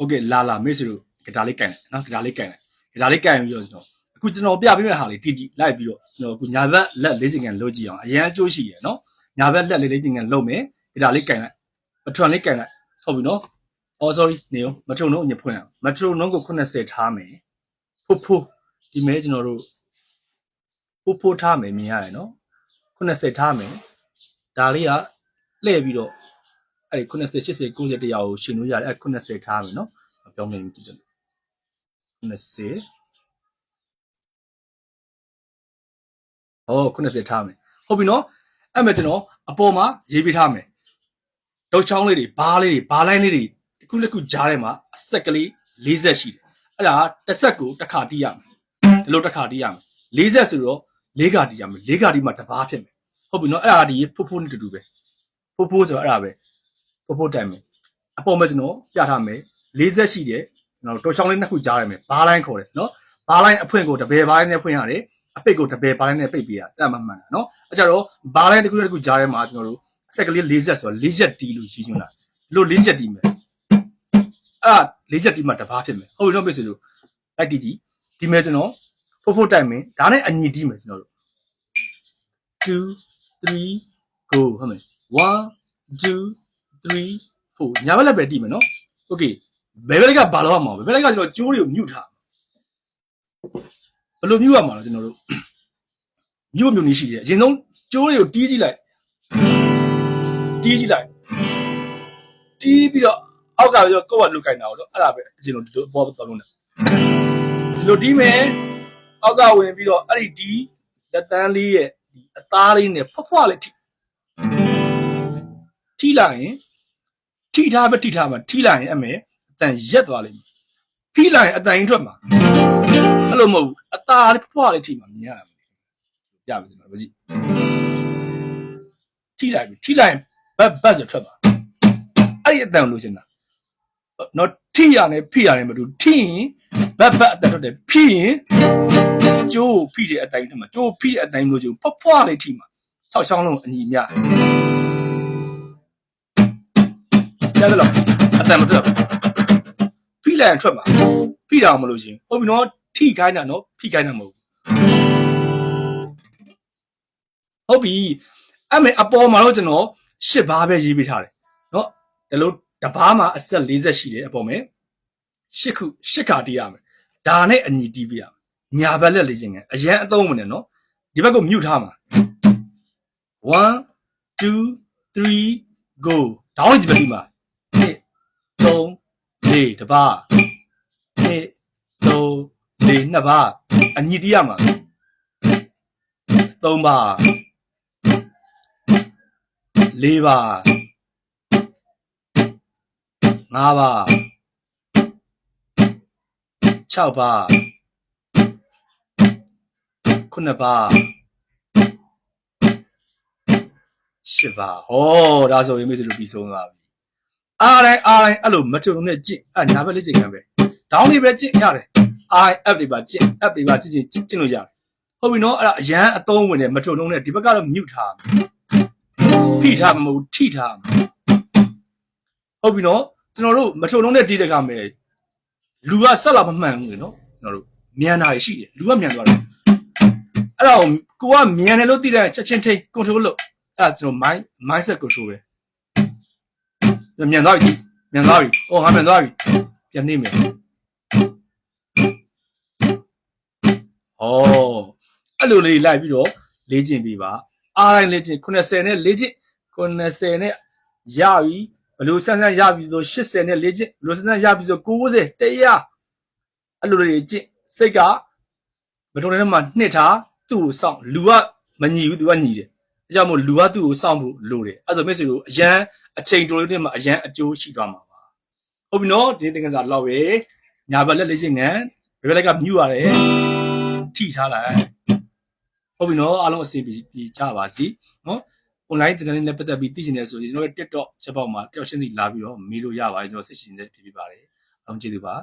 okay လာမေ့စလို့ကဒါလေးကန်လိုက်နော်ကဒါလေးကန်ပြီးတော့ကျွန်တော်အခုကျွန်တော်ပြပေးမယ့်ဟာလေးတီလိုက်ပြီးတော့ကျွန်တော်အခုညာဘက်လက်လေးစင်ကန်လုပ်ကြည့်အောင်အရင်အကျိုးရှိရယ်နော်ညာဘက်လက်လေးစင်ကန်လုပ်မယ်ကဒါလေးကန်လိုက်မထွန်လေးကန်လိုက်ဟုတ်ပြီနော် sorry နေရောမထုံတော့ညဖွင့်အောင်မထုံတော့ကို80ထားမယ်ဖိုးဒီမဲကျွန်တော်တို့ဖိုးထားမယ်မြင်ရတယ်နော်80ထားမယ်ဒါလေးကလှည့်ပြီးတော့အဲ့ဒီ80 80 90တရားကိုရှင်လို့ရတယ်အဲ့80ထားမယ်နော်ပြောင်းနေကြည့်တယ်8080ထားမယ်ဟုတ်ပြီနော်အဲ့မဲ့ကျွန်တော်အပေါ်မှာရေးပေးထားမယ်ဒုတ်ချောင်းလေးတွေဘားလိုင်းလေးတွေတစ်ခုကြားထဲမှာအဆက်ကလေး40ရှိတယ်အဲ့ဒါတစ်ဆက်ကိုတစ်ခါတီးရမယ်ဒီလိုတစ်ခါတီးရမယ်40ဆိုတော့4ခါတီးရမယ်4ခါတီးမှတစ်ပါးဖြစ်မယ်ဟုတ်ပြီနော်အဲ့ဒါဒီဖိုးနဲ့တူတူပဲဖိုးဆိုတော့အဲ့ဒါပဲဖိုးတိုင်မယ်အပေါ်မှာကျွန်တော်ပြထားမယ်40ရှိတယ်ကျွန်တော်ဒုတ်ချောင်းလေးနှစ်ခုကြားရမယ်ဘားလိုင်းခေါ်တယ်နော်ဘားလိုင်းအဖွင့်ကိုတပယ်ဘားလိုင်းနဲ့ဖွင့်ရတယ်အပိတ်ကိုတပယ်ဘားလိုင်းနဲ့ပိတ်ပေးရအဲ့မှန်တာနော်အဲ့ကြတော့ဘားလိုင်းတစ်ခုကြားထဲမှာကျွန်တော်တို့အဆက်ကလေး40ဆိုတော့40တီလို့ရှိချင်တာလို့40တီမယ်အဲ့40တီမှတစ်ပါးဖြစ်မယ်ဟုတ်ပြီနော်ပြစီလို့လိုက်တီးကြည့်ဒီမဲ့ကျွန်တော်ဖိုးတိုင်မယ်ဒါနဲ့အညီတီးမယ်ကျွန်တော်တို့2 3 go ဟုတ်မယ်1 2 3 4ညာဘက်လက်ပဲတီးမယ်နော်โอเคဘယ်ဘက်ကဘာလို့ရမှာဘယ်ဘက်ကကျွန်တော်ကျိုးတွေကိုမြုပ်ထားဘယ်လိုမြုပ်ရမှာလဲကျွန်တော်တို့မြုပ်နေရှိတယ်အရင်ဆုံးကျိုးတွေကိုတီးကြည့်လိုက်တီးပြီးတော့အောက်ကကျွန်တော်ကိုယ့်ကလုတ်ခိုင်းတာတော့အဲ့ဒါပဲအရင်ဆုံးဒီလိုပေါ်သွားလို့ ဒီလိုတီးမယ်အောက်ကဝင်ပြီးတော့အဲ့ဒီဒီလက်တန်းလေးရဲ့ဒီအသားလေးနဲ့ဖွားလေးထိလိုက်ရင်ထိထားပဲထိထားမှာထိလိုက်ရင်အမေအတန်ရက်သွားလိမ့်မယ်ထိလိုက်ရင်အတန်ရင်ထွက်မှာအဲ့လိုမဟုတ်ဘူးအသားလေးဖွားလေးထိမှာမြင်ရမှာပြပြီကျွန်တော်ကြည့်ထိလိုက်ရင်ဘတ်ဆိုထွက်မှာအဲ့ဒီအတန်လို့ရှင်းတာနော်ထိရနဲ့ဖိရနဲ့မတူထိရင်ဘတ်အတန်ထွက်တယ်ဖိရင်ကျိုးဖိတဲ့အတိုင်းတည်းမှာကျိုးဖိတဲ့အတိုင်းမျိုးကျိုးဖွားလေးထိမှာ၆ချောင်းလုံးအညီမြရတယ်လို့အတန်မထွက်ဘူးဖိလိုက်ရင်ထွက်မှာဖိတာမလို့ရှင်ဟုတ်ပြီနော်ထိခိုင်းတာနော်ဖိခိုင်းတာမဟုတ်ဘူးဟုတ်ပြီအဲ့မဲ့အပေါ်မှာတော့ကျွန်တော်10ဘားပဲရေးပေးထားတယ်နော်ဒီလိုတဘာမှာအဆက်40ရှိတယ်အပေါ်မှာ8ခါတီးရမယ်ဒါနဲ့အညီတီးပြရမယ်ညာဘက်လက်လေးချင်းကအရန်အသုံးဝင်တယ်နော်ဒီဘက်ကိုမြုပ်ထားမှာ1 2 3 go ဒေါင်းကြီးပဲဒီမှာ1 3 4တဘာ1 3 4နှစ်ဘာအညီတီးရမှာ3ဘာ4ဘာ5ဘာ6ဘာ9ဘာ10ဘာဟောဒါဆိုရင်မိတ်ဆွေတို့ပြီးဆုံးသွားပြီအားတိုင်းအဲ့လိုမထုံနဲ့ကြင့်အညာဘက်လေးကြင့်ခံပဲဒေါင်းလေးပဲကြင့်ရတယ် app တွေပါကြင့် app တွေပါကြင့်လို့ရတယ်ဟုတ်ပြီနော်အဲ့ဒါအရန်အသုံးဝင်တယ်မထုံလုံးနဲ့ဒီဘက်ကတော့မြုပ်ထားဖိထားမဟုတ်ထိထားဟုတ်ပြီနော်ကျွန်တော်တို့မထုံလုံးနဲ့တီးတဲ့ခါမဲ့လူကဆက်လာမမှန်ဘူးလေနော်ကျွန်တော်တို့မြန်တာရှိတယ်လူကမြန်သွားတယ်အဲ့ဒါကိုကမြန်တယ်လို့သိတဲ့ချက်ချင်းထိ control လုပ်အဲ့ဒါကျွန်တော် mindset control ပဲမြန်သွားပြီဟောငါမြန်သွားပြီပြန်နေမယ်ဟောအဲ့လိုလေးလိုက်ပြီးတော့လေ့ကျင့်ပြီးပါအားတိုင်းလေ့ကျင့်90နဲ့လေ့ကျင့်90နဲ့ရပြီဘလို့ဆန်းရပြီဆို80နဲ့လေ့ကျင့်ဘလို့ဆန်းရပြီဆို90 100အဲ့လိုလေးကျင့်စိတ်ကမထုံတဲ့မှာနှစ်ထားသူ့ကိုစောင့်လူကမညီဘူးသူကညီတယ်အဲကြောင့်မို့လူကသူ့ကိုစောင့်ဖို့လိုတယ်အဲ့ဆိုမိတ်ဆွေတို့အရန်အချိန်တိုလေးနဲ့မှာအရန်အကျိုးရှိသွားမှာပါဟုတ်ပြီနော်ဒီသင်္ကန်းစာလောက်ပဲညာဘက်လက်လေးချင်းငံဘယ်ဘက်ကမြူရတယ်ထိထားလိုက်ဟုတ်ပြီနော်အားလုံးအဆင်ပြေကြပါစီနော် online တင်တဲ့နဲ့ပတ်သက်ပြီးသိချင်တယ်ဆိုရင်ကျွန်တော်ရဲ့ TikTok ချက်ပေါက်မှာတယောက်ချင်းစီလာပြီးတော့မေးလို့ရပါတယ်ကျွန်တော်ဆက်ရှင်နေဖြစ်ပါတယ်အောင်ကျေးဇူးပါ